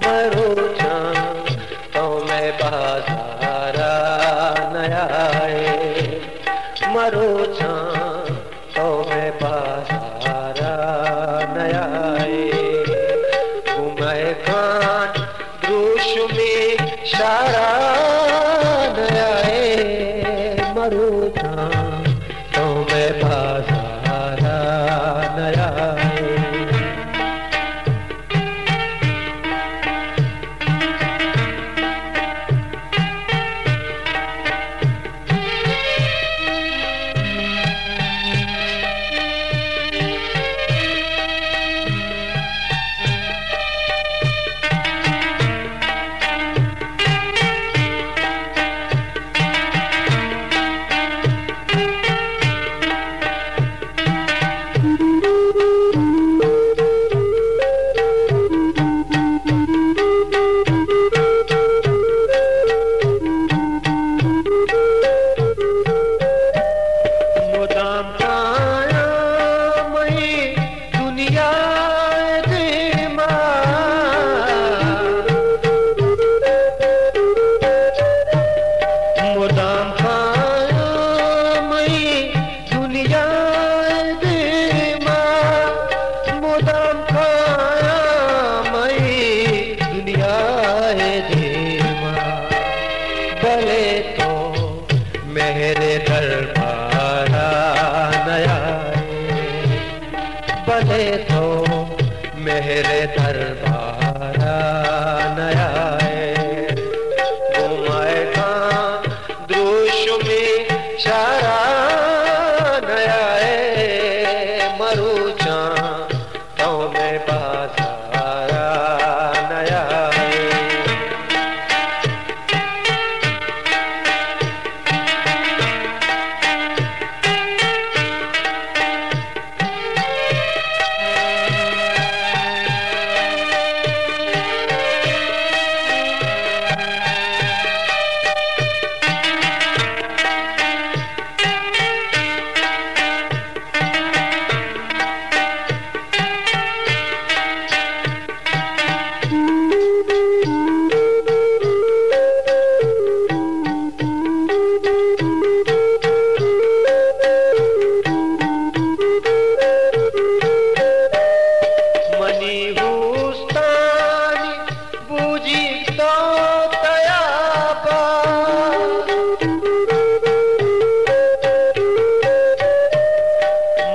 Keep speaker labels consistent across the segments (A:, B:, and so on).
A: मरोचा तो मैं बाजारा नया आए, मरोचा तो मैं बाजारा नया आए। घुमाए कान द्रुश में शारा नया आए, मरोचा तो मैं बाजारा नया आए। भले तो मेरे दरबारा नया आए, भले तो मेरे दरबारा नया आए। घुमाएगा द्रुश में शारा नया आए, मरुचा तो मैं बाजारा नया आए।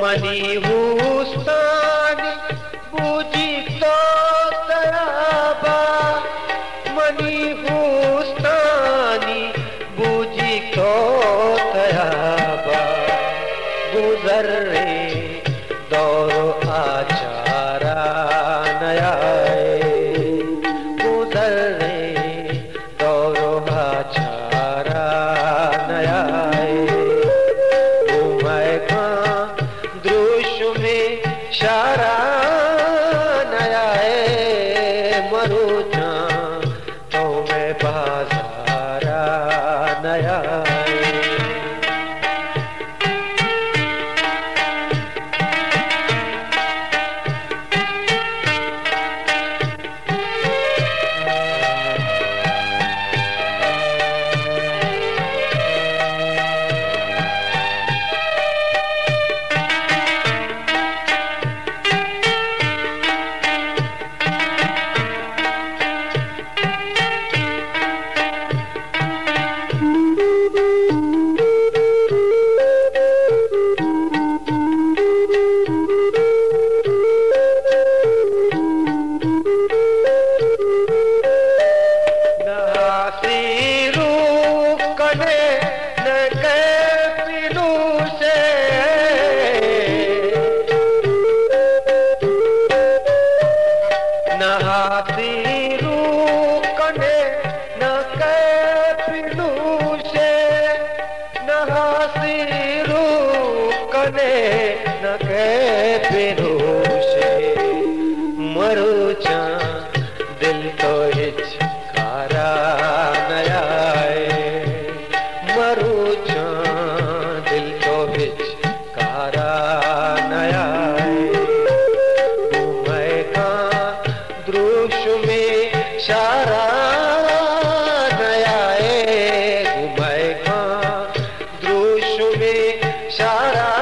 A: मनी हुस्तानी बूझी तो तराबा, मनी हुस्तानी बूझी तो तराबा। गुजर रे दौरो आचारा नया आए, गुजर रे दौरो आचारा नया आए। शारा नया है, मरुचा तो मैं बाजारा नया है। न के पिरूशे मरुचा दिल तो हिचकारा नया आए, मरुचा दिल तो हिचकारा नया आए। घूमेगा द्रुश में शारा नयाए घुमाए खां द्रुश में शारा